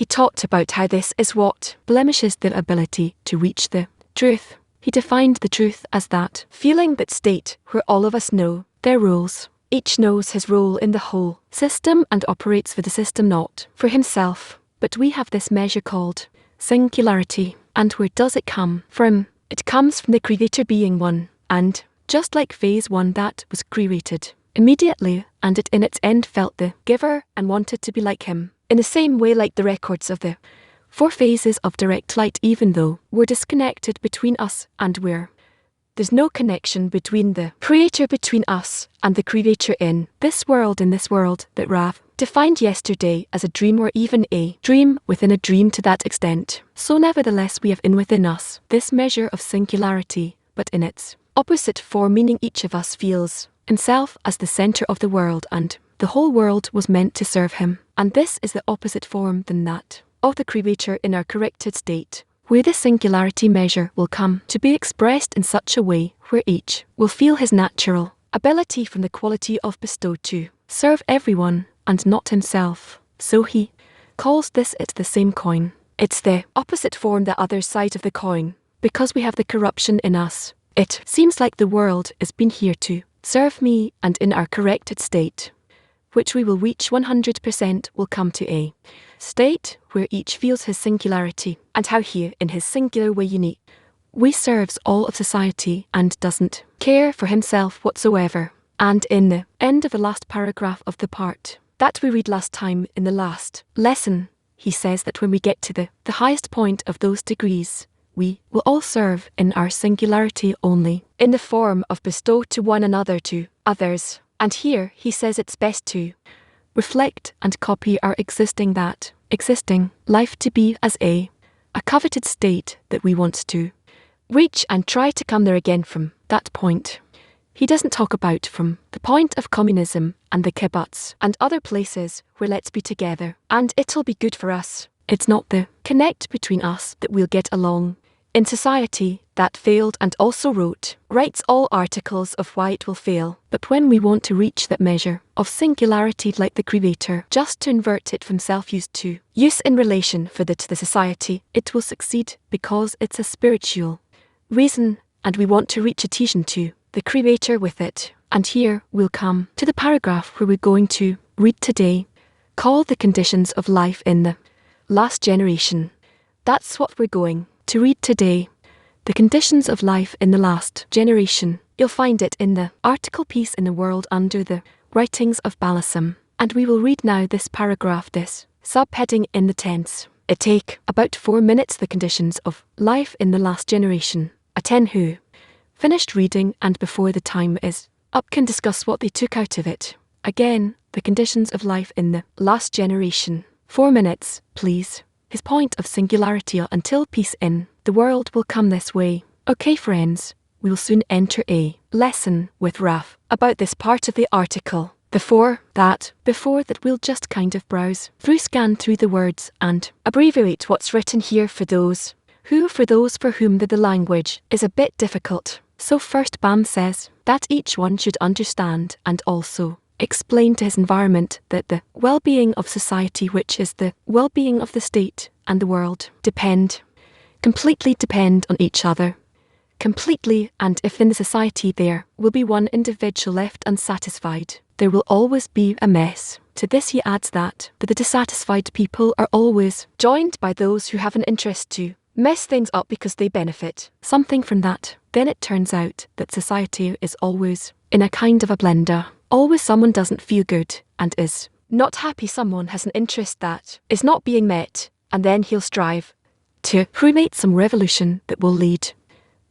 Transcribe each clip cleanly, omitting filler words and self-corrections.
He talked about how this is what blemishes the ability to reach the truth. He defined the truth as that feeling but state where all of us know their roles. Each knows his role in the whole system and operates for the system, not for himself. But we have this measure called singularity. And where does it come from? It comes from the Creator being one, and just like phase one that was created immediately, and it in its end felt the giver and wanted to be like him. In the same way, like the records of the 4 phases of direct light, even though we're disconnected between us and there's no connection between the Creator between us and the Creator in this world that Rav defined yesterday as a dream, or even a dream within a dream to that extent. So nevertheless we have within us this measure of singularity, but in its opposite form, meaning each of us feels himself as the center of the world and the whole world was meant to serve him. And this is the opposite form than that of the Creator in our corrected state, where the singularity measure will come to be expressed in such a way where each will feel his natural ability from the quality of bestowed to serve everyone and not himself. So he calls this it the same coin. It's the opposite form, the other side of the coin. Because we have the corruption in us, it seems like the world is been here to serve me, and in our corrected state, which we will reach 100%, will come to a state where each feels his singularity, and how he, in his singular way unique, we serves all of society and doesn't care for himself whatsoever. And in the end of the last paragraph of the part that we read last time in the last lesson, he says that when we get to the highest point of those degrees, we will all serve in our singularity only, in the form of bestow to one another, to others. And here he says it's best to reflect and copy our existing life to be as a coveted state that we want to reach, and try to come there again from that point. He doesn't talk about from the point of communism and the kibbutz and other places where let's be together and it'll be good for us. It's not the connect between us that we'll get along in society that failed, and also writes all articles of why it will fail. But when we want to reach that measure of singularity like the Creator, just to invert it from self-use to use in relation to the society, it will succeed because it's a spiritual reason, and we want to reach adhesion to the Creator with it. And here we'll come to the paragraph where we're going to read today, called the conditions of life in the last generation. That's what we're going to read today. The conditions of life in the last generation. You'll find it in the article piece in the world under the writings of Balaam. And we will read now this paragraph, this subheading in the tense. It take about 4 minutes, the conditions of life in the last generation. A 10 who finished reading and before the time is up can discuss what they took out of it. Again, the conditions of life in the last generation. 4 minutes, please. His point of singularity until peace in the world will come this way. Okay friends, we will soon enter a lesson with Raf about this part of the article. Before that we'll just kind of browse through, scan through the words and abbreviate what's written here for those for whom the language is a bit difficult. So first Bam says that each one should understand and also explain to his environment that the well-being of society, which is the well-being of the state and the world, completely depend on each other. Completely, and if in the society there will be one individual left unsatisfied, there will always be a mess. To this he adds that the dissatisfied people are always joined by those who have an interest to mess things up because they benefit something from that. Then it turns out that society is always in a kind of a blender. Always someone doesn't feel good and is not happy. Someone has an interest that is not being met, and then he'll strive to create some revolution that will lead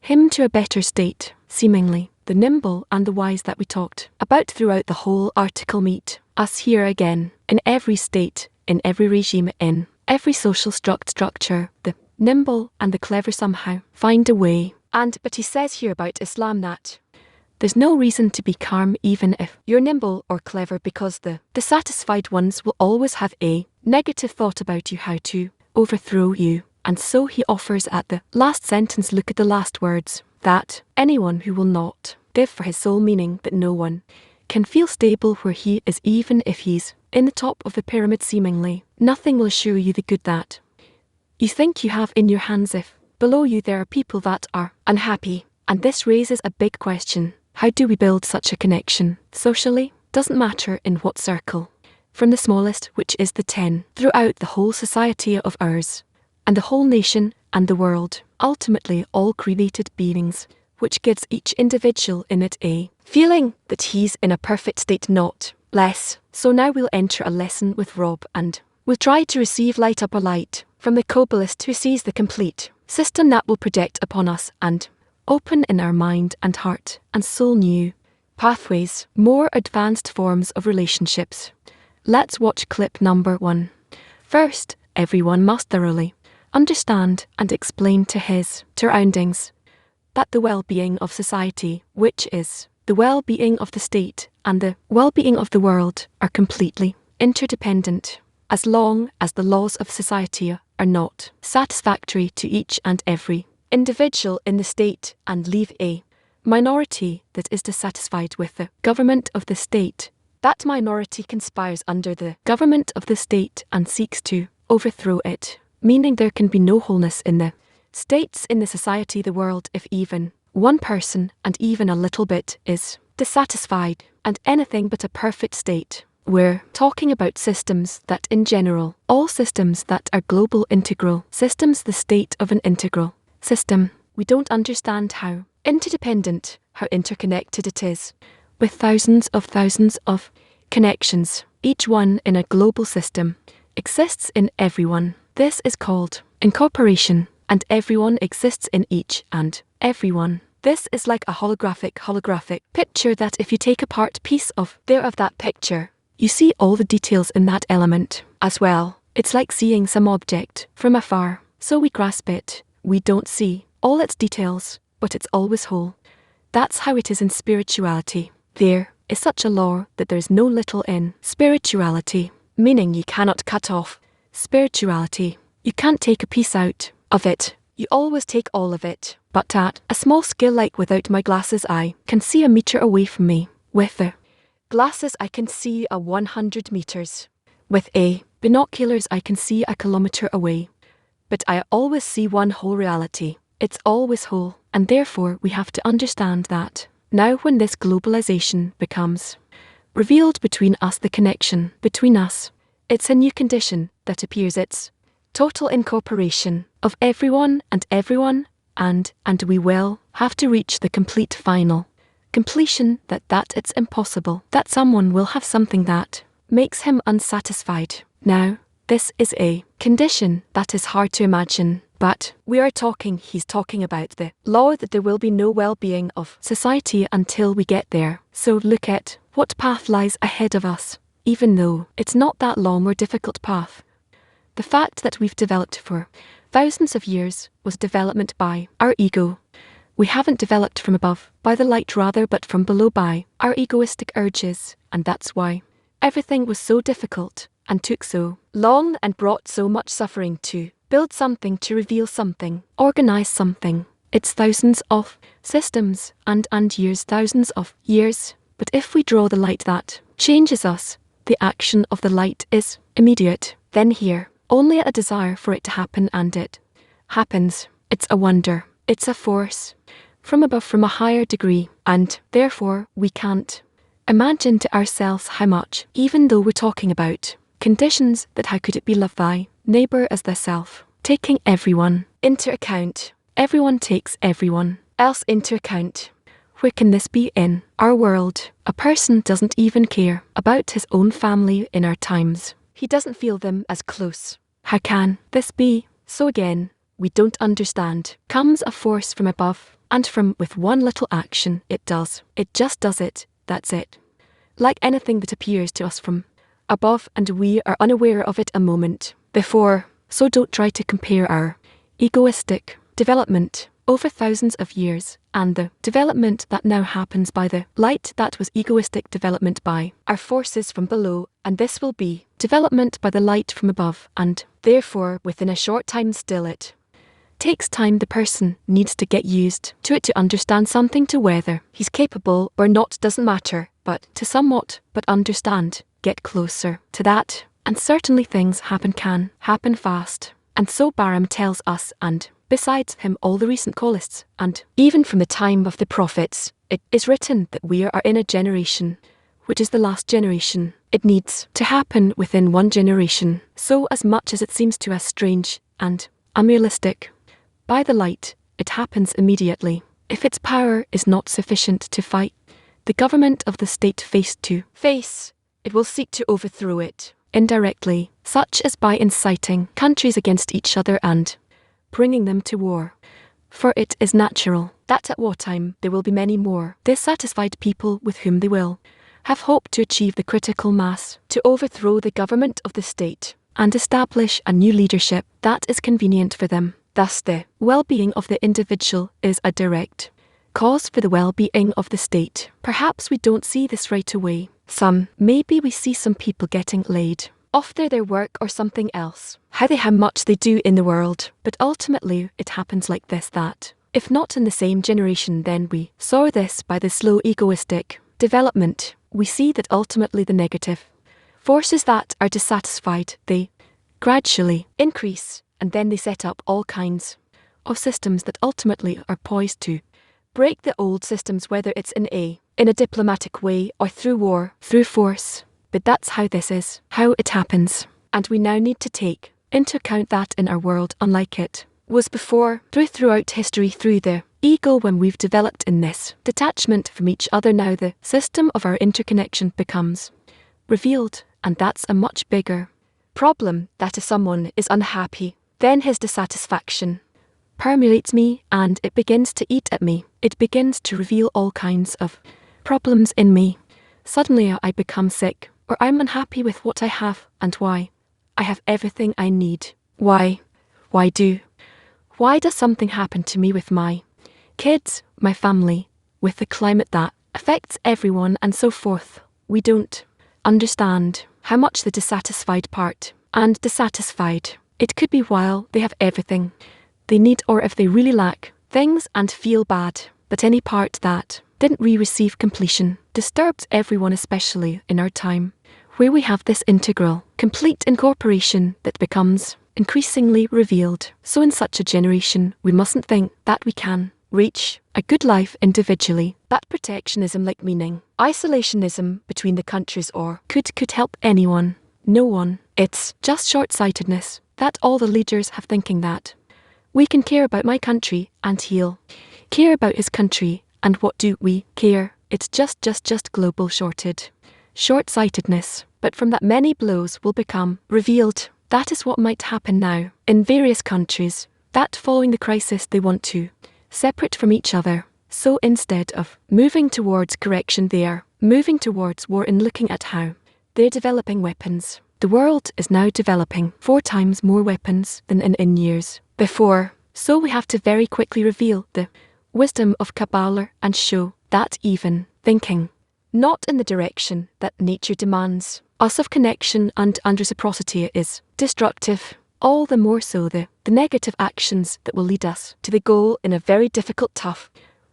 him to a better state. Seemingly, the nimble and the wise that we talked about throughout the whole article meet us here again. In every state, in every regime, in every social structure, the nimble and the clever somehow find a way. But he says here about Islam that there's no reason to be calm even if you're nimble or clever, because the dissatisfied ones will always have a negative thought about you, how to overthrow you. And so he offers at the last sentence, look at the last words, that anyone who will not live for his soul, meaning that no one can feel stable where he is even if he's in the top of the pyramid seemingly. Nothing will assure you the good that you think you have in your hands if below you there are people that are unhappy. And this raises a big question. How do we build such a connection? Socially, doesn't matter in what circle. From the smallest, which is the 10, throughout the whole society of ours, and the whole nation and the world, ultimately all created beings, which gives each individual in it a feeling that he's in a perfect state, not less. So now we'll enter a lesson with Rob and we'll try to receive light up a light from the Kabbalist who sees the complete system that will project upon us and open in our mind and heart and soul new pathways, more advanced forms of relationships. Let's watch clip number 1. First, everyone must thoroughly understand and explain to his surroundings that the well-being of society, which is the well-being of the state and the well-being of the world, are completely interdependent. As long as the laws of society are not satisfactory to each and every individual in the state and leave a minority that is dissatisfied with the government of the state, that minority conspires under the government of the state and seeks to overthrow it, meaning there can be no wholeness in the states, in the society, the world, if even one person and even a little bit is dissatisfied, and anything but a perfect state. We're talking about systems that in general, all systems that are global integral systems, the state of an integral system. We don't understand how interdependent, how interconnected it is, with thousands of connections. Each one in a global system exists in everyone. This is called incorporation, and everyone exists in each and everyone. This is like a holographic picture that if you take a part piece of that picture, you see all the details in that element as well. It's like seeing some object from afar. So we grasp it. We don't see all its details, but it's always whole. That's how it is in spirituality. There is such a law that there's no little in spirituality, meaning you cannot cut off spirituality. You can't take a piece out of it. You always take all of it. But at a small scale, like without my glasses, I can see a meter away from me. With the glasses, I can see 100 meters. With a binoculars, I can see a kilometer away. But I always see one whole reality. It's always whole, and therefore we have to understand that. Now when this globalization becomes revealed between us, the connection between us, it's a new condition that appears. It's total incorporation of everyone, and we will have to reach the complete final completion that it's impossible that someone will have something that makes him unsatisfied. Now, this is a condition that is hard to imagine, but he's talking about the law that there will be no well-being of society until we get there. So look at what path lies ahead of us, even though it's not that long or difficult path. The fact that we've developed for thousands of years was development by our ego. We haven't developed from above, by the light rather, but from below by our egoistic urges, and that's why everything was so difficult and took so long and brought so much suffering to build something, to reveal something, organize something. It's thousands of systems and years, thousands of years. But if we draw the light that changes us, the action of the light is immediate. Then here, only a desire for it to happen, and it happens. It's a wonder. It's a force from above, from a higher degree, and therefore we can't imagine to ourselves how much, even though we're talking about conditions that how could it be love thy neighbour as thyself, taking everyone into account. Everyone takes everyone else into account. Where can this be in our world? A person doesn't even care about his own family in our times. He doesn't feel them as close. How can this be? So again, we don't understand. Comes a force from above, and from with one little action it does. It just does it. That's it. Like anything that appears to us from above, and we are unaware of it a moment before. So don't try to compare our egoistic development over thousands of years and the development that now happens by the light that was egoistic development by our forces from below, and this will be development by the light from above, and therefore within a short time still it takes time. The person needs to get used to it to understand something, to whether he's capable or not doesn't matter, but to somewhat, but understand, get closer to that. And certainly things can happen fast. And so Balaam tells us, and besides him all the recent callists, and even from the time of the prophets, it is written that we are in a generation, which is the last generation. It needs to happen within one generation. So as much as it seems to us strange and unrealistic, by the light, it happens immediately. If its power is not sufficient to fight the government of the state face to face, it will seek to overthrow it indirectly, such as by inciting countries against each other and bringing them to war. For it is natural that at wartime there will be many more dissatisfied people with whom they will have hoped to achieve the critical mass to overthrow the government of the state and establish a new leadership that is convenient for them. Thus the well-being of the individual is a direct cause for the well-being of the state. Perhaps we don't see this right away. Maybe we see some people getting laid off their work or something else, how much they do in the world. But ultimately it happens like this, that if not in the same generation, then we saw this by the slow egoistic development. We see that ultimately the negative forces that are dissatisfied, they gradually increase, and then they set up all kinds of systems that ultimately are poised to break the old systems, whether it's in a diplomatic way or through war, through force. But that's how it happens. And we now need to take into account that in our world, unlike it was before, throughout history, through the ego, when we've developed in this detachment from each other, now the system of our interconnection becomes revealed. And that's a much bigger problem, that if someone is unhappy, then his dissatisfaction permeates me and it begins to eat at me. It begins to reveal all kinds of problems in me. Suddenly I become sick, or I'm unhappy with what I have and why. I have everything I need. Why does something happen to me with my kids, my family, with the climate that affects everyone and so forth? We don't understand how much the dissatisfied part, and dissatisfied, it could be while they have everything they need, or if they really lack things and feel bad. But any part that didn't receive completion disturbs everyone, especially in our time, where we have this integral, complete incorporation that becomes increasingly revealed. So in such a generation, we mustn't think that we can reach a good life individually, that protectionism, like meaning isolationism between the countries, or could help anyone. No one. It's just short-sightedness that all the leaders have, thinking that we can care about my country and he'll care about his country. And what do we care? It's just global short-sightedness. But from that many blows will become revealed. That is what might happen now in various countries, that following the crisis they want to separate from each other. So instead of moving towards correction, they are moving towards war, and looking at how they're developing weapons. The world is now developing 4 times more weapons than in years before. So we have to very quickly reveal the wisdom of Kabbalah and show that even thinking not in the direction that nature demands us of connection and reciprocity is destructive. All the more so the negative actions that will lead us to the goal in a very difficult, tough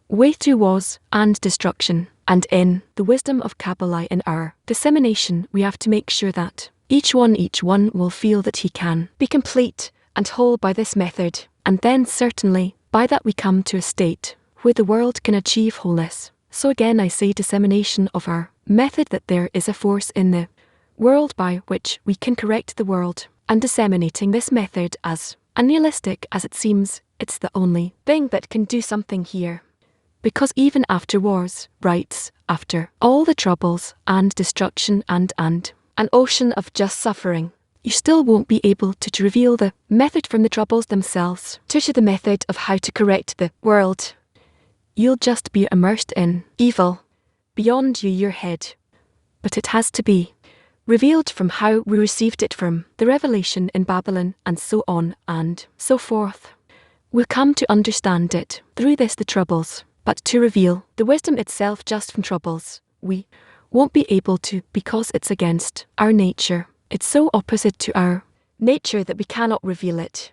way through wars and destruction. And in the wisdom of Kabbalah, in our dissemination, we have to make sure that each one will feel that he can be complete and whole by this method. And then certainly by that we come to a state where the world can achieve wholeness. So again I say dissemination of our method, that there is a force in the world by which we can correct the world. And disseminating this method, as unrealistic as it seems, it's the only thing that can do something here. Because even after wars, rights, after all the troubles and destruction and an ocean of just suffering, you still won't be able to reveal the method from the troubles themselves, to the method of how to correct the world. You'll just be immersed in evil beyond your head. But it has to be revealed from how we received it from the revelation in Babylon, and so on and so forth. We'll come to understand it through this, the troubles. But to reveal the wisdom itself just from troubles, we won't be able to, because it's against our nature. It's so opposite to our nature that we cannot reveal it.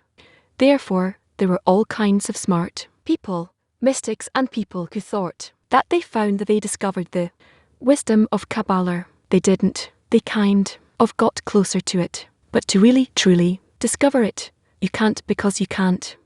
Therefore, there were all kinds of smart people, mystics and people who thought that they found that they discovered the wisdom of Kabbalah. They didn't. They kind of got closer to it. But to really, truly discover it, you can't, because you can't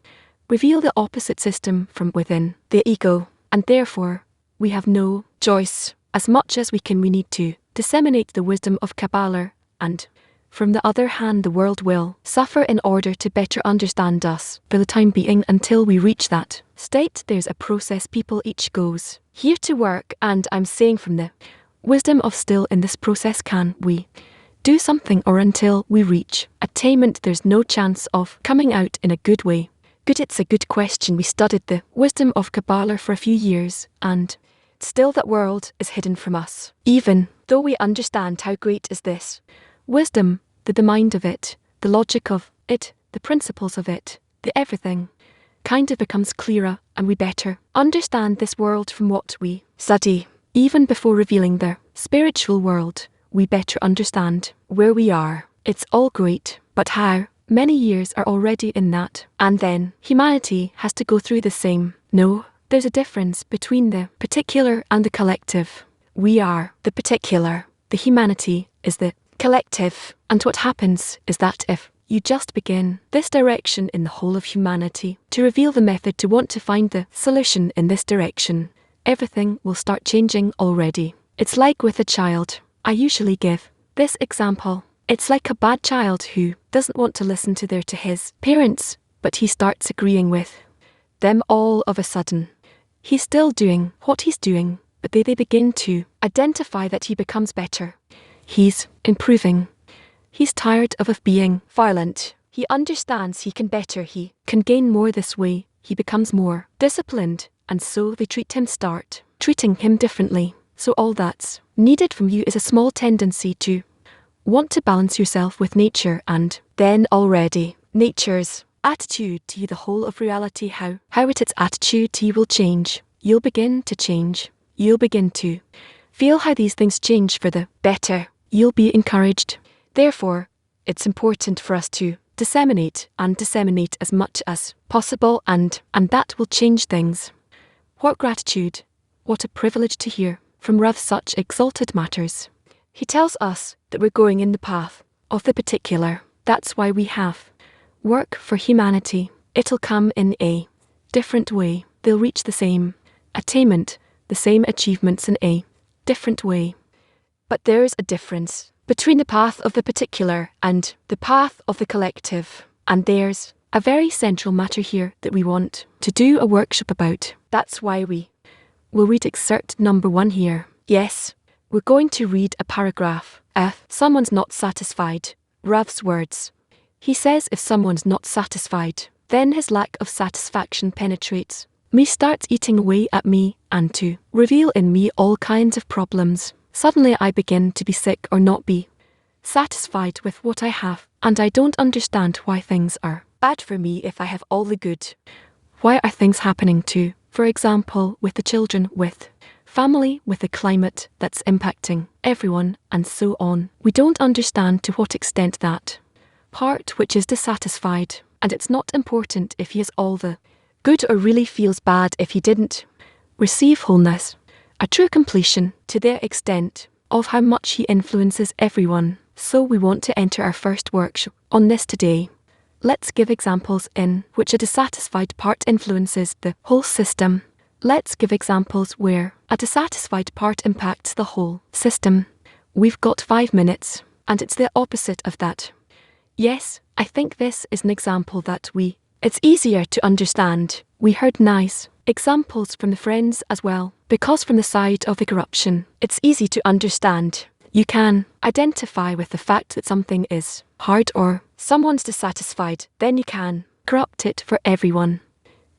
reveal the opposite system from within, the ego, and therefore we have no choice. As much as we can, we need to disseminate the wisdom of Kabbalah, and from the other hand, the world will suffer in order to better understand us for the time being until we reach that state. There's a process people each goes here to work, and I'm saying from the wisdom of still in this process can we do something, or until we reach attainment there's no chance of coming out in a good way. Good, it's a good question. We studied the wisdom of Kabbalah for a few years, and still that world is hidden from us. Even though we understand how great is this wisdom, the mind of it, the logic of it, the principles of it, the everything kind of becomes clearer, and we better understand this world from what we study. Even before revealing the spiritual world, we better understand where we are. It's all great, but how many years are already in that? And then humanity has to go through the same. No, there's a difference between the particular and the collective. We are the particular. The humanity is the collective. And what happens is that if you just begin this direction in the whole of humanity to reveal the method to want to find the solution in this direction, everything will start changing already. It's like with a child. I usually give this example. It's like a bad child who doesn't want to listen to his parents, but he starts agreeing with them all of a sudden. He's still doing what he's doing, but they begin to identify that he becomes better. He's improving. He's tired of being violent. He understands he can better, he can gain more this way. He becomes more disciplined, and so they start treating him differently. So all that's needed from you is a small tendency to want to balance yourself with nature, and then already nature's attitude to you, the whole of reality, how its attitude to you will change. You'll begin to change. You'll begin to feel how these things change for the better. You'll be encouraged. Therefore, it's important for us to disseminate as much as possible, and that will change things. What gratitude, what a privilege to hear from Rav such exalted matters. He tells us that we're going in the path of the particular. That's why we have work for humanity. It'll come in a different way. They'll reach the same attainment, the same achievements in a different way. But there's a difference between the path of the particular and the path of the collective. And there's a very central matter here that we want to do a workshop about. That's why we will read excerpt number 1 here. Yes, we're going to read a paragraph. If someone's not satisfied, Rav's words. He says if someone's not satisfied, then his lack of satisfaction penetrates me, starts eating away at me, and to reveal in me all kinds of problems. Suddenly I begin to be sick or not be satisfied with what I have, and I don't understand why things are bad for me if I have all the good. Why are things happening to, for example, with the children, with family, with the climate that's impacting everyone, and so on? We don't understand to what extent that part which is dissatisfied, and it's not important if he has all the good or really feels bad if he didn't receive wholeness, a true completion, to the extent of how much he influences everyone. So we want to enter our first workshop on this today. Let's give examples in which a dissatisfied part influences the whole system. Let's give examples where a dissatisfied part impacts the whole system. We've got 5 minutes, and it's the opposite of that. Yes, I think this is an example that it's easier to understand. We heard nice examples from the friends as well, because from the side of the corruption, it's easy to understand. You can identify with the fact that something is hard or someone's dissatisfied, then you can corrupt it for everyone.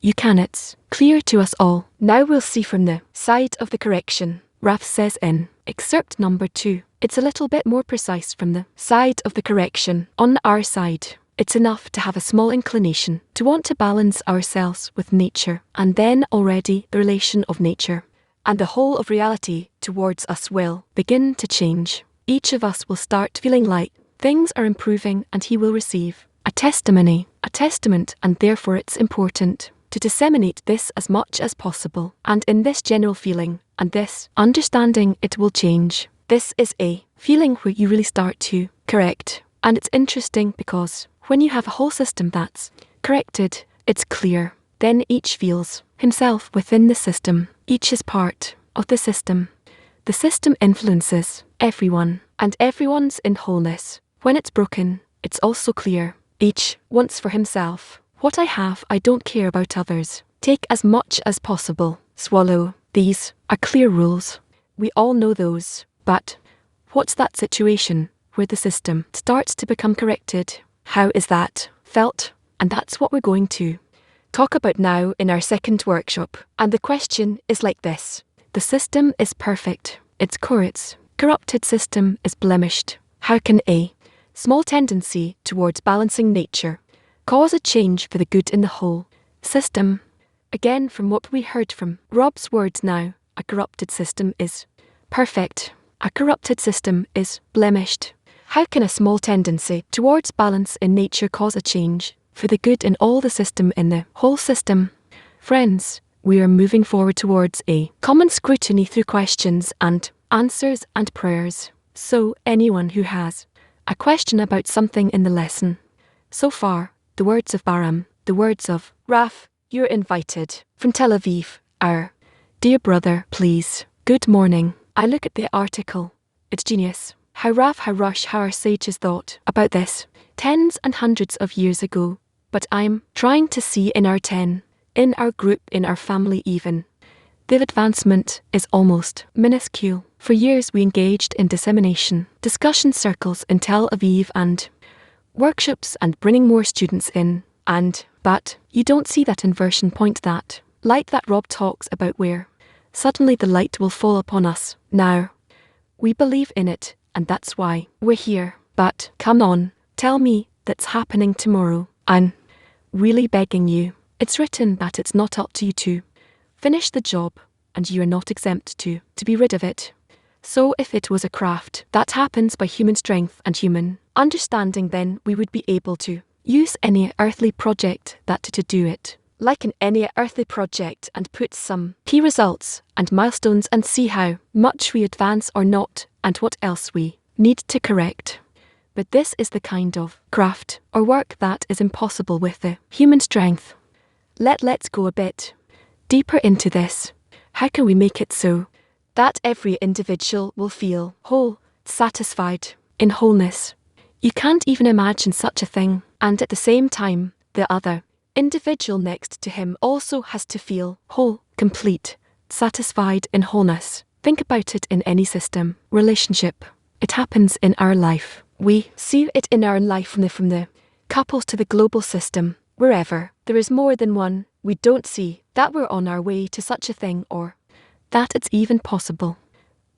You can, it's clear to us all. Now we'll see from the side of the correction. Raf says in excerpt number 2, it's a little bit more precise from the side of the correction. On our side, it's enough to have a small inclination to want to balance ourselves with nature, and then already the relation of nature and the whole of reality towards us will begin to change. Each of us will start feeling like things are improving, and he will receive a a testimony, a testament, and therefore it's important to disseminate this as much as possible. And in this general feeling and this understanding, it will change. This is a feeling where you really start to correct. And it's interesting because when you have a whole system that's corrected, it's clear. Then each feels himself within the system. Each is part of the system. The system influences everyone, and everyone's in wholeness. When it's broken, it's also clear. Each wants for himself. What I have, I don't care about others. Take as much as possible. Swallow. These are clear rules. We all know those. But what's that situation where the system starts to become corrected? How is that felt? And that's what we're going to talk about now in our second workshop. And the question is like this. The system is perfect. Its corrupted system is blemished. How can a small tendency towards balancing nature cause a change for the good in the whole system? Again, from what we heard from Rob's words now, a corrupted system is perfect. A corrupted system is blemished. How can a small tendency towards balance in nature cause a change for the good in all the system in the whole system? Friends, we are moving forward towards a common scrutiny through questions and answers and prayers. So anyone who has a question about something in the lesson, so far, the words of Baram, the words of Raf, you're invited. From Tel Aviv, our dear brother, please. Good morning. I look at the article. It's genius. How Rush, how our sages thought about this tens and hundreds of years ago. But I'm trying to see in our in our group, in our family even. The advancement is almost minuscule. For years we engaged in dissemination, discussion circles in Tel Aviv and workshops and bringing more students in. But you don't see that inversion point, that light that Rob talks about, where suddenly the light will fall upon us. Now, we believe in it, and that's why we're here. But come on, tell me that's happening tomorrow. I'm really begging you. It's written that it's not up to you to finish the job, and you are not exempt to be rid of it. So if it was a craft that happens by human strength and human understanding, then we would be able to use any earthly project that to do it, like in any earthly project, and put some key results and milestones and see how much we advance or not, and what else we need to correct. But this is the kind of craft or work that is impossible with the human strength. Let's go a bit deeper into this. How can we make it so that every individual will feel whole, satisfied, in wholeness? You can't even imagine such a thing. And at the same time, the other individual next to him also has to feel whole, complete, satisfied in wholeness. Think about it in any system, relationship. It happens in our life. We see it in our life from the couples to the global system. Wherever there is more than one, we don't see that we're on our way to such a thing, or that it's even possible.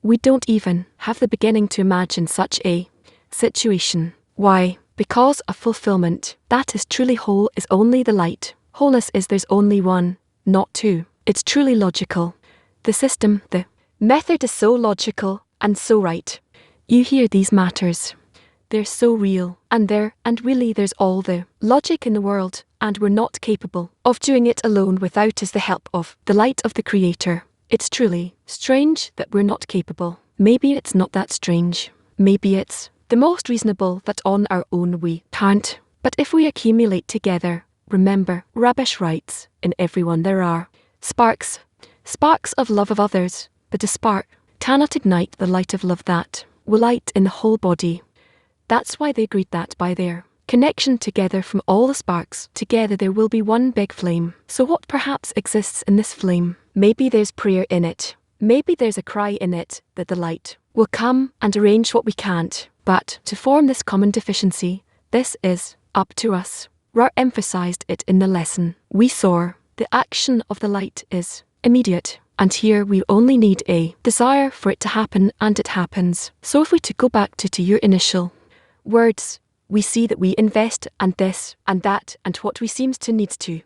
We don't even have the beginning to imagine such a situation. Why? Because a fulfillment that is truly whole is only the light. Wholeness is there's only one, not two. It's truly logical. The system, the method is so logical and so right. You hear these matters. They're so real, and really there's all the logic in the world, and we're not capable of doing it alone without the help of the light of the Creator. It's truly strange that we're not capable. Maybe it's not that strange. Maybe it's the most reasonable that on our own we can't. But if we accumulate together, remember, Rabesh writes, in everyone there are sparks of love of others, but a spark cannot ignite the light of love that will light in the whole body. That's why they agreed that by their connection together from all the sparks, together there will be one big flame. So what perhaps exists in this flame? Maybe there's prayer in it. Maybe there's a cry in it that the light will come and arrange what we can't. But to form this common deficiency, this is up to us. Ra emphasized it in the lesson. We saw the action of the light is immediate. And here we only need a desire for it to happen, and it happens. So if we to go back to your initial words, we see that we invest and this and that, and what we seems to need to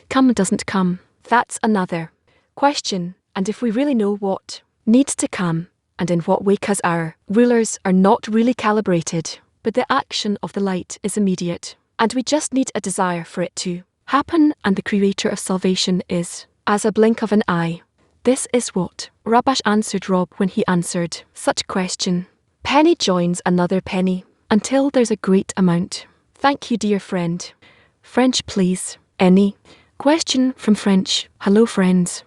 come doesn't come. That's another question. And if we really know what needs to come, and in what way, because our rulers are not really calibrated, but the action of the light is immediate. and we just need a desire for it to happen, and the creator of salvation is as a blink of an eye. This is what Rabash answered Rob when he answered such question. Penny joins another penny until there's a great amount. Thank you, dear friend. French, please. Any question from French? Hello, friends.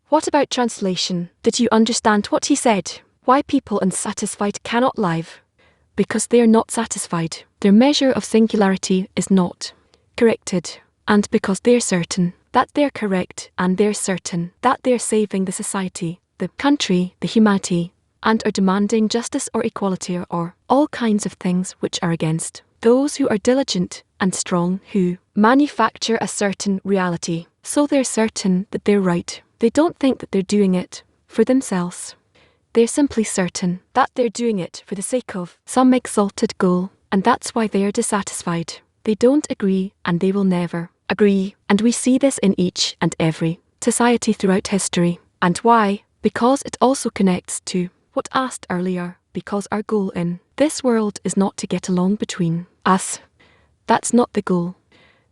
What about translation? Did you understand what he said? Why people unsatisfied cannot live? Because they are not satisfied. Their measure of singularity is not corrected. And because they're certain that they're correct, and they're certain that they're saving the society, the country, the humanity, and are demanding justice or equality or all kinds of things which are against those who are diligent and strong, who manufacture a certain reality. So they're certain that they're right. They don't think that they're doing it for themselves. They're simply certain that they're doing it for the sake of some exalted goal, and that's why they are dissatisfied. They don't agree, and they will never agree, and we see this in each and every society throughout history. And why? Because it also connects to what asked earlier, because our goal in this world is not to get along between us. That's not the goal.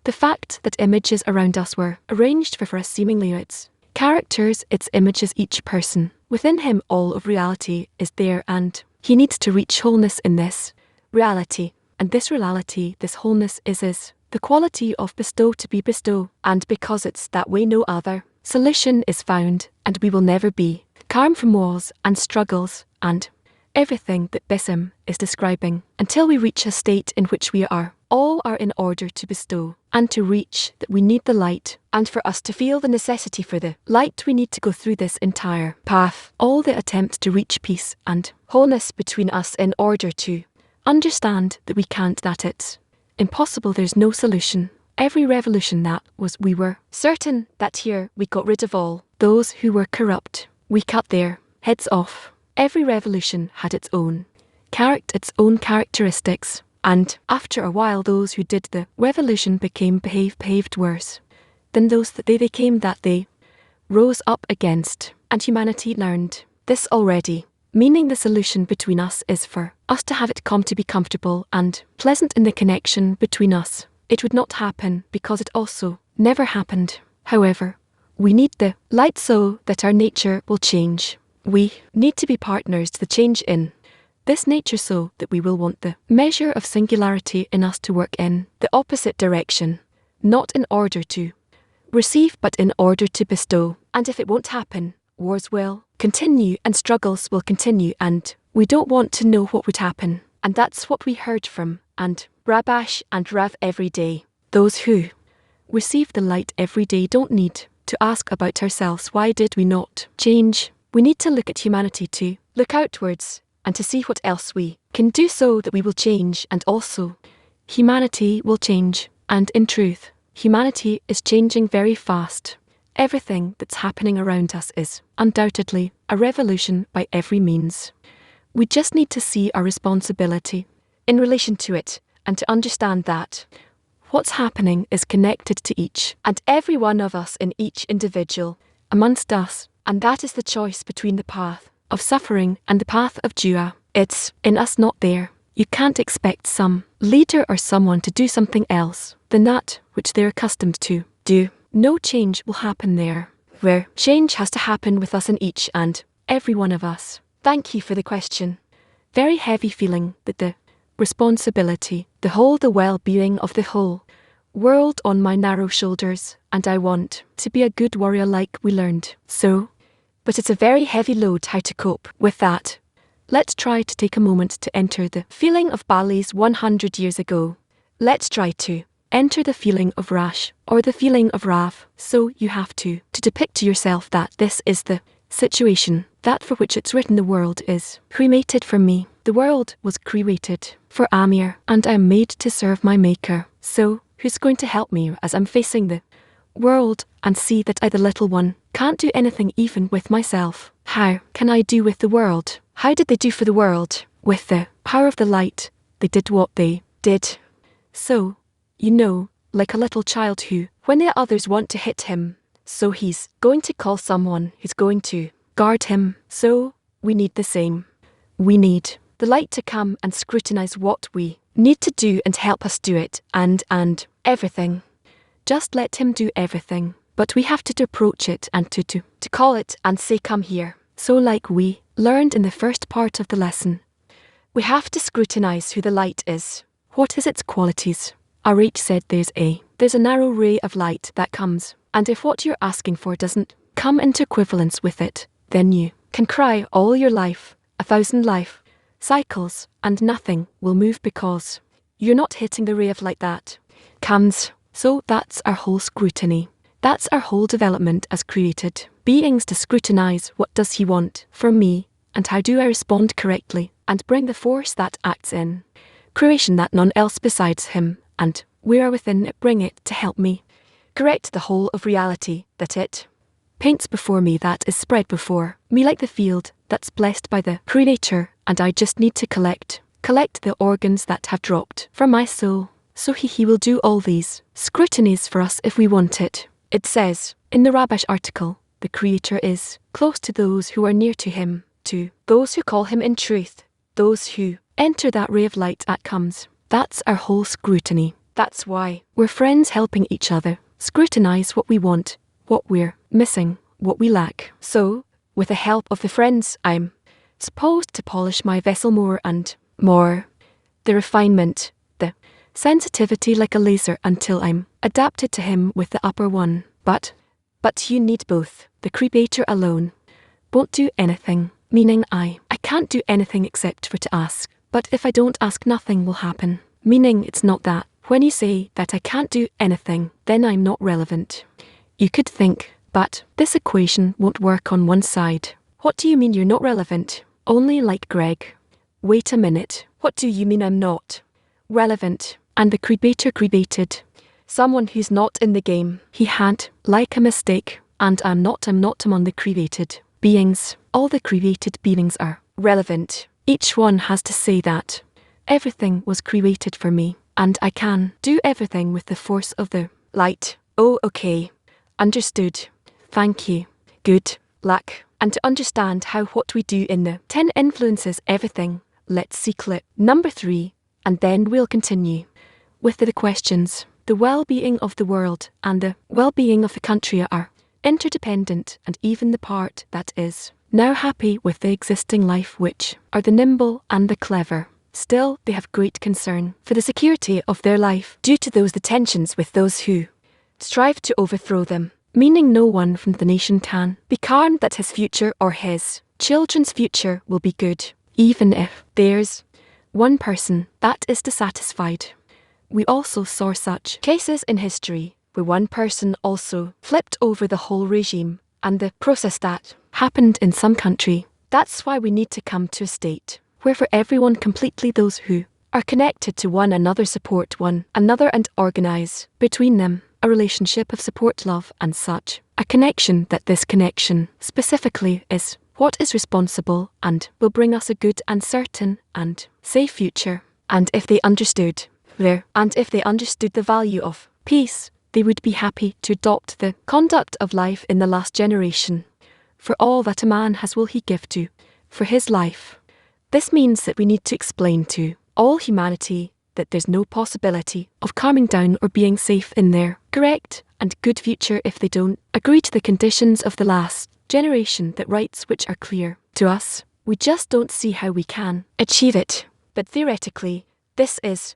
The fact that images around us were arranged for us, seemingly its characters, its images, each person. Within him all of reality is there, and he needs to reach wholeness in this reality. And this reality, this wholeness is the quality of bestow to be bestow, and because it's that way no other solution is found, and we will never be calm from wars and struggles and everything that Bism is describing, until we reach a state in which we are all are in order to bestow, and to reach that we need the light, and for us to feel the necessity for the light we need to go through this entire path, all the attempts to reach peace and wholeness between us in order to understand that we can't, that it's impossible, there's no solution. Every revolution that was, we were certain that here we got rid of all those who were corrupt. We cut their heads off. Every revolution had its own characteristics, and after a while those who did the revolution behaved worse than those that they came, that they rose up against, and humanity learned this already. Meaning the solution between us is for us to have it come to be comfortable and pleasant in the connection between us. It would not happen because it also never happened. However, we need the light so that our nature will change. We need to be partners to the change in this nature so that we will want the measure of singularity in us to work in the opposite direction, not in order to receive but in order to bestow. And if it won't happen, wars will continue and struggles will continue, and we don't want to know what would happen. And that's what we heard from and Rabash and Rav every day. Those who receive the light every day don't need to ask about ourselves, why did we not change? We need to look at humanity, to look outwards and to see what else we can do so that we will change, and also humanity will change. And in truth, humanity is changing very fast. Everything that's happening around us is undoubtedly a revolution by every means. We just need to see our responsibility in relation to it, and to understand that what's happening is connected to each and every one of us in each individual amongst us, and that is the choice between the path of suffering and the path of Jua. It's in us, not there. You can't expect some leader or someone to do something else than that which they're accustomed to do. No change will happen there, where change has to happen with us in each and every one of us. Thank you for the question. Very heavy feeling that the responsibility, the well-being of the whole world on my narrow shoulders, and I want to be a good warrior like we learned. So, but it's a very heavy load how to cope with that. Let's try to take a moment to enter the feeling of Bali's 100 years ago. Let's try to enter the feeling of Rash, or the feeling of Rav. So you have to depict to yourself that this is the situation, that for which it's written, the world is cremated for me. The world was created for Amir, and I am made to serve my maker. So, who's going to help me as I'm facing the world and see that I, the little one, can't do anything even with myself? How can I do with the world? How did they do for the world? With the power of the light, they did what they did. So, you know, like a little child who, when the others want to hit him, so he's going to call someone who's going to guard him. So, we need the same. We need the light to come and scrutinize what we need to do and help us do it, and everything. Just let him do everything. But we have to approach it and to call it and say, come here. So like we learned in the first part of the lesson, we have to scrutinize who the light is. What is its qualities? RH said there's a narrow ray of light that comes, and if what you're asking for doesn't come into equivalence with it, then you can cry all your life, 1,000 life cycles, and nothing will move because you're not hitting the ray of light that comes. So that's our whole scrutiny. That's our whole development as created beings, to scrutinize what does he want from me, and how do I respond correctly, and bring the force that acts in creation that none else besides him, and where within it bring it to help me correct the whole of reality that it paints before me, that is spread before me like the field that's blessed by the Creator, and I just need to collect the organs that have dropped from my soul. So he will do all these scrutinies for us if we want it. It says in the Rabash article, the Creator is close to those who are near to him, to those who call him in truth, those who enter that ray of light that comes. That's our whole scrutiny. That's why we're friends, helping each other scrutinize what we want, what we're missing, what we lack. So, with the help of the friends, I'm supposed to polish my vessel more and more. The refinement, the sensitivity like a laser, until I'm adapted to him with the upper one. But you need both. The Creator alone won't do anything, meaning I can't do anything except for to ask. But if I don't ask, nothing will happen. Meaning it's not that when you say that I can't do anything, then I'm not relevant. You could think, but this equation won't work on one side. What do you mean you're not relevant? Only like Greg. Wait a minute. What do you mean I'm not relevant? And the Creator created someone who's not in the game. He had like a mistake, and I'm not among the created beings. All the created beings are relevant. Each one has to say that everything was created for me, and I can do everything with the force of the light. Oh, okay. Understood. Thank you. Good luck. And to understand how what we do in the 10 influences everything, let's see clip number 3, and then we'll continue with the questions. The well-being of the world and the well-being of the country are interdependent, and even the part that is now happy with the existing life, which are the nimble and the clever, still they have great concern for the security of their life due to the tensions with those who strive to overthrow them, meaning no one from the nation can be calm that his future or his children's future will be good, even if there's one person that is dissatisfied. We also saw such cases in history where one person also flipped over the whole regime, and the process that happened in some country. That's why we need to come to a state where for everyone completely, those who are connected to one another support one another and organize between them a relationship of support, love and such a connection, that this connection specifically is what is responsible and will bring us a good and certain and safe future. And if they understood the value of peace, they would be happy to adopt the conduct of life in the last generation. For all that a man has will he give to for his life. This means that we need to explain to all humanity that there's no possibility of calming down or being safe in their correct and good future if they don't agree to the conditions of the last generation, that rights which are clear to us, we just don't see how we can achieve it. But theoretically, this is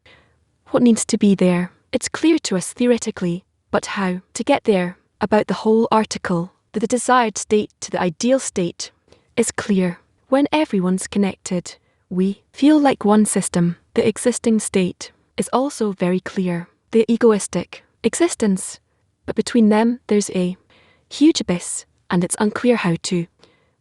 what needs to be there. It's clear to us theoretically, but how to get there? About the whole article, that the desired state to the ideal state is clear. When everyone's connected, we feel like one system. The existing state is also very clear. The egoistic existence, but between them there's a huge abyss, and it's unclear how to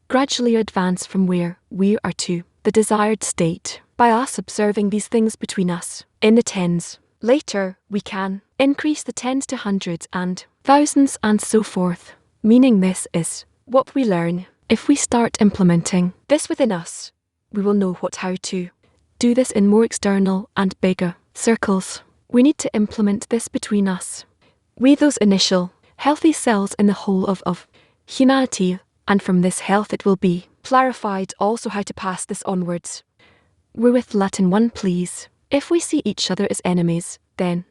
gradually advance from where we are to the desired state. By us observing these things between us in the tens, later we can increase the tens to hundreds and thousands and so forth. Meaning this is what we learn. If we start implementing this within us, we will know how to do this in more external and bigger circles. We need to implement this between us. We, those initial healthy cells in the whole of humanity, and from this health it will be clarified also how to pass this onwards. We're with Latin 1 please. If we see each other as enemies, then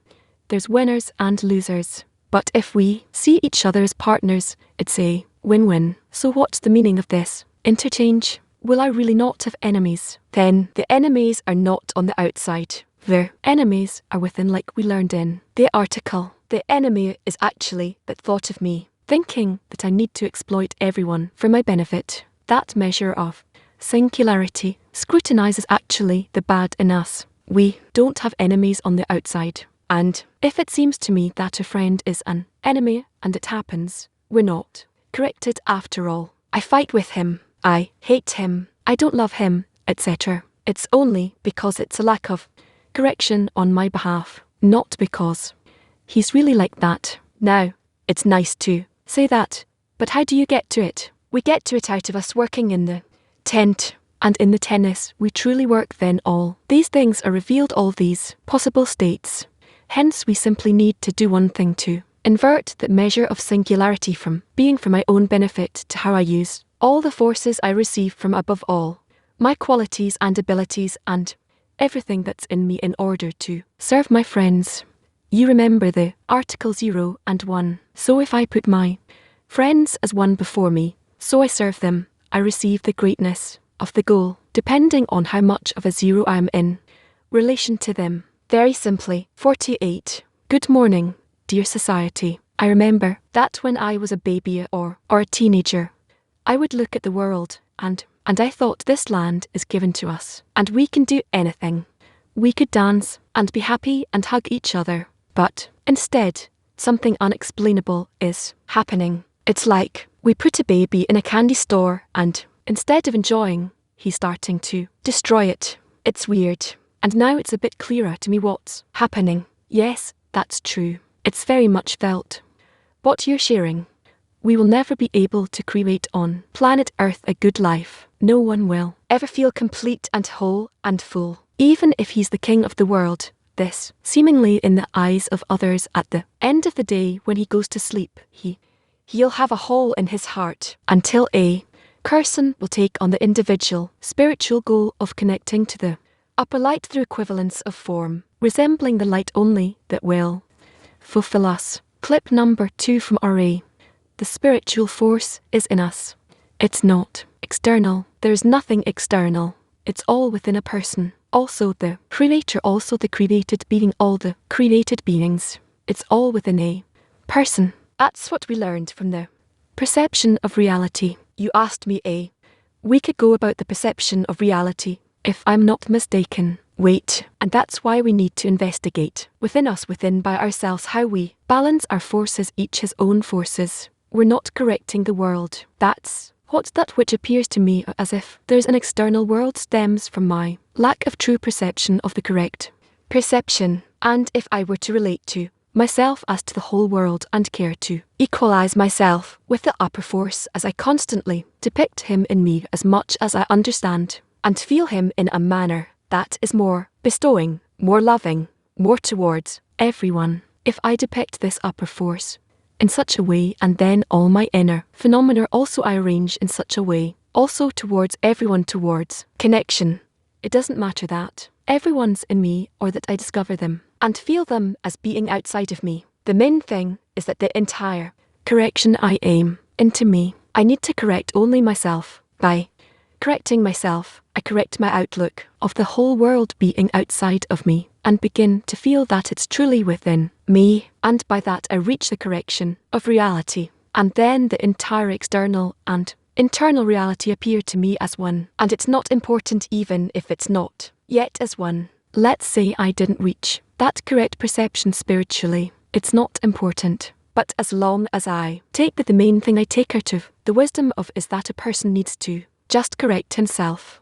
there's winners and losers. But if we see each other as partners, it's a win-win. So what's the meaning of this? Interchange. Will I really not have enemies? Then the enemies are not on the outside. The enemies are within, like we learned in the article. The enemy is actually that thought of me, thinking that I need to exploit everyone for my benefit. That measure of singularity scrutinizes actually the bad in us. We don't have enemies on the outside. And if it seems to me that a friend is an enemy and it happens, we're not corrected after all. I fight with him. I hate him. I don't love him, etc. It's only because it's a lack of correction on my behalf, not because he's really like that. Now, it's nice to say that, but how do you get to it? We get to it out of us working in the tent, and in the tennis we truly work then all these things are revealed, all these possible states. Hence we simply need to do one thing to invert the measure of singularity from being for my own benefit to how I use all the forces I receive from above all, my qualities and abilities and everything that's in me in order to serve my friends. You remember the article 0 and 1. So if I put my friends as one before me, so I serve them, I receive the greatness of the goal, depending on how much of a 0 I am in relation to them. Very simply. 48. Good morning, dear society. I remember that when I was a baby or a teenager, I would look at the world and I thought, this land is given to us and we can do anything. We could dance and be happy and hug each other. But instead, something unexplainable is happening. It's like we put a baby in a candy store and instead of enjoying, he's starting to destroy it. It's weird. And now it's a bit clearer to me what's happening. Yes, that's true. It's very much felt. What you're sharing. We will never be able to create on planet Earth a good life. No one will ever feel complete and whole and full. Even if he's the king of the world, this, seemingly in the eyes of others at the end of the day when he goes to sleep, he'll have a hole in his heart until a person will take on the individual spiritual goal of connecting to the upper light through equivalence of form, resembling the light only that will fulfill us. Clip number 2 from RA. The spiritual force is in us. It's not external. There is nothing external. It's all within a person. Also the creator, also the created being, all the created beings. It's all within a person. That's what we learned from the perception of reality. You asked me we could go about the perception of reality, if I'm not mistaken. Wait, and that's why we need to investigate within us, within by ourselves, how we balance our forces, each his own forces. We're not correcting the world. That's what's that which appears to me as if there's an external world stems from my lack of true perception of the correct perception. And if I were to relate to myself as to the whole world and care to equalize myself with the upper force as I constantly depict him in me as much as I understand and feel him in a manner that is more bestowing, more loving, more towards everyone. If I depict this upper force in such a way, and then all my inner phenomena also I arrange in such a way, also towards everyone, towards connection. It doesn't matter that everyone's in me or that I discover them and feel them as being outside of me. The main thing is that the entire correction I aim into me, I need to correct only myself. By correcting myself, I correct my outlook of the whole world being outside of me and begin to feel that it's truly within me, and by that I reach the correction of reality, and then the entire external and internal reality appear to me as one, and it's not important even if it's not yet as one. Let's say I didn't reach that correct perception spiritually, it's not important. But as long as I take that, the main thing I take out of the wisdom of is that a person needs to just correct himself.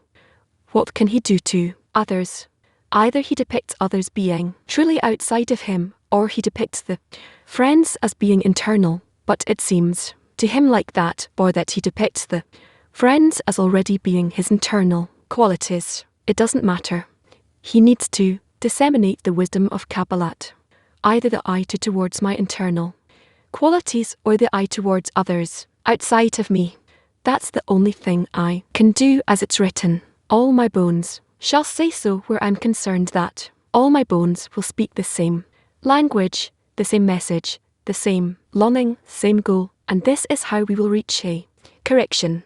What can he do to others? Either he depicts others being truly outside of him, or he depicts the friends as being internal, but it seems to him like that, or that he depicts the friends as already being his internal qualities. It doesn't matter. He needs to disseminate the wisdom of Kabbalah, either the eye towards my internal qualities or the eye towards others outside of me. That's the only thing I can do, as it's written. All my bones shall say so where I'm concerned that All my bones will speak the same language, the same message, the same longing, same goal, and this is how we will reach a correction.